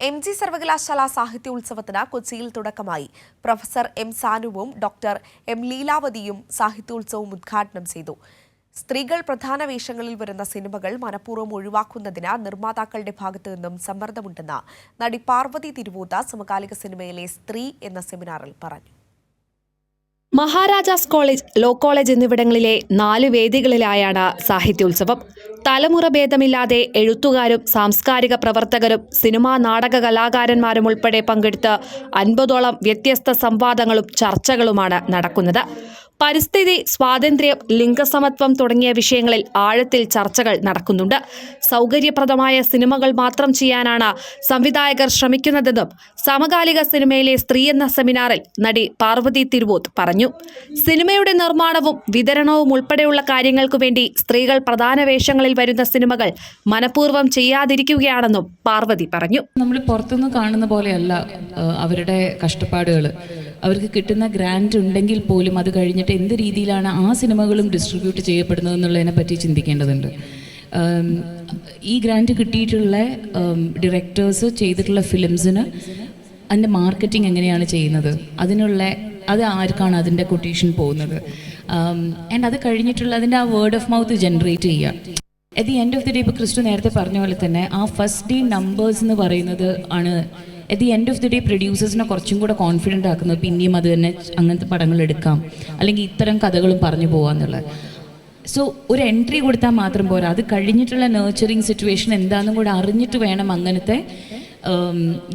MG സർവകലാശാല സാഹിത്യോത്സവത്തിന് കൊച്ചിയിൽ തുടക്കമായി. പ്രൊഫസർ M സാനുവും ഡോക്ടർ M ലീലാവതിയും സാഹിത്യോത്സവം ഉദ്ഘാടനം ചെയ്തു. സ്ത്രീകൾ പ്രധാന വേഷങ്ങളിൽ വരുന്ന സിനിമകൾ മനഃപൂർവ്വം ഒഴിവാക്കുന്നതിന് നിർമ്മാതാക്കളുടെ ഭാഗത്തു നിന്നും സമ്മർദ്ദമുണ്ടെന്ന് നടി പാർവതി തിരുവോത്ത് സമകാലിക സിനിമയിലെ സ്ത്രീ എന്ന സെമിനാറിൽ പറഞ്ഞു. മഹാരാജാസ് കോളേജ്, ലോ കോളേജ് എന്നിവിടങ്ങളിലെ 4 വേദികളിലായാണ് സാഹിത്യോത്സവം. തലമുറ ഭേദമില്ലാതെ എഴുത്തുകാരും സാംസ്കാരിക പ്രവർത്തകരും സിനിമാ നാടക കലാകാരന്മാരും ഉൾപ്പെടെ പങ്കെടുത്ത് 50ഓളം വ്യത്യസ്ത സംവാദങ്ങളും ചർച്ചകളുമാണ് നടക്കുന്നത്. പരിസ്ഥിതി, സ്വാതന്ത്ര്യം, ലിംഗസമത്വം തുടങ്ങിയ വിഷയങ്ങളിൽ ആഴത്തിൽ ചർച്ചകൾ നടക്കുന്നുണ്ട്. സൗകര്യപ്രദമായ സിനിമകൾ മാത്രം ചെയ്യാനാണ് സംവിധായകർ ശ്രമിക്കുന്നതെന്നും സമകാലിക സിനിമയിലെ സ്ത്രീ എന്ന സെമിനാറിൽ നടി പാർവതി തിരുവോത്ത് പറഞ്ഞു. സിനിമയുടെ നിർമ്മാണവും വിതരണവും ഉൾപ്പെടെയുള്ള കാര്യങ്ങൾക്കു വേണ്ടി സ്ത്രീകൾ പ്രധാന വേഷങ്ങളിൽ വരുന്ന സിനിമകൾ മനഃപൂർവ്വം ചെയ്യാതിരിക്കുകയാണെന്നും പാർവതി പറഞ്ഞു. നമ്മൾ പുറത്തുനിന്ന് കാണുന്ന പോലെയല്ല അവരുടെ കഷ്ടപ്പാടുകൾ. അവർക്ക് കിട്ടുന്ന ഗ്രാൻഡ് ഉണ്ടെങ്കിൽ പോലും അത് കഴിഞ്ഞിട്ട് എന്ത് രീതിയിലാണ് ആ സിനിമകളും ഡിസ്ട്രിബ്യൂട്ട് ചെയ്യപ്പെടുന്നത് എന്നുള്ളതിനെ പറ്റി ചിന്തിക്കേണ്ടതുണ്ട്. ഈ ഗ്രാൻഡ് കിട്ടിയിട്ടുള്ള ഡയറക്ടേഴ്സ് ചെയ്തിട്ടുള്ള ഫിലിംസിന് അതിൻ്റെ മാർക്കറ്റിംഗ് എങ്ങനെയാണ് ചെയ്യുന്നത്, അത് ആർക്കാണ് അതിൻ്റെ കൊട്ടേഷൻ പോകുന്നത്, ആൻഡ് അത് കഴിഞ്ഞിട്ടുള്ള അതിൻ്റെ ആ വേർഡ് ഓഫ് മൗത്ത് ജനറേറ്റ് ചെയ്യുക. At the end of the day, ഇപ്പോൾ ക്രിസ്റ്റു നേരത്തെ പറഞ്ഞ പോലെ തന്നെ ആ ഫസ്റ്റ് ഡേ നമ്പേഴ്സ് എന്ന് പറയുന്നത് ആണ് at the end of the day പ്രൊഡ്യൂസേഴ്സിനെ കുറച്ചും കൂടെ കോൺഫിഡൻ്റ് ആക്കുന്നത്. പിന്നെയും അത് തന്നെ അങ്ങനത്തെ പടങ്ങൾ എടുക്കാം, അല്ലെങ്കിൽ ഇത്തരം കഥകളും പറഞ്ഞു പോകാമെന്നുള്ളത്. സോ ഒരു എൻട്രി കൊടുത്താൽ മാത്രം പോരാ, അത് കഴിഞ്ഞിട്ടുള്ള നേർച്ചറിങ് സിറ്റുവേഷൻ എന്താണെന്നും കൂടെ അറിഞ്ഞിട്ട് വേണം അങ്ങനത്തെ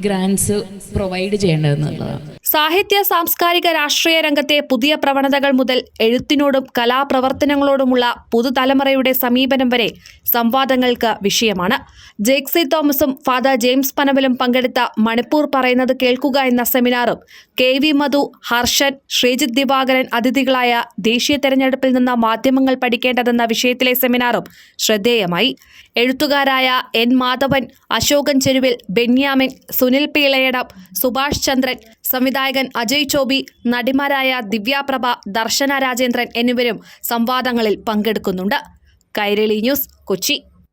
ഗ്രാൻഡ്സ് പ്രൊവൈഡ് ചെയ്യേണ്ടതെന്നുള്ളതാണ്. സാഹിത്യ, സാംസ്കാരിക, രാഷ്ട്രീയ രംഗത്തെ പുതിയ പ്രവണതകൾ മുതൽ എഴുത്തിനോടും കലാപ്രവർത്തനങ്ങളോടുമുള്ള പുതുതലമുറയുടെ സമീപനം വരെ സംവാദങ്ങൾക്ക് വിഷയമാണ്. ജേക്സി തോമസും ഫാദർ ജെയിംസ് പനവലും പങ്കെടുത്ത മണിപ്പൂർ പറയുന്നത് കേൾക്കുക എന്ന സെമിനാറും KV മധു, ഹർഷൻ, ശ്രീജിത്ത് ദിവാകരൻ അതിഥികളായ ദേശീയ തെരഞ്ഞെടുപ്പിൽ നിന്ന് മാധ്യമങ്ങൾ പഠിക്കേണ്ടതെന്ന വിഷയത്തിലെ സെമിനാറും ശ്രദ്ധേയമായി. എഴുത്തുകാരായ N മാധവൻ, അശോകൻ ചെരുവിൽ, ബെന്യാമിൻ, സുനിൽ പി ഇളയടം, സുഭാഷ് ചന്ദ്രൻ, സംവിധായകൻ അജയ് ചോബി, നടിമാരായ ദിവ്യാപ്രഭ, ദർശന രാജേന്ദ്രൻ എന്നിവരും സംവാദങ്ങളിൽ പങ്കെടുക്കുന്നുണ്ട്. കൈരളി ന്യൂസ്, കൊച്ചി.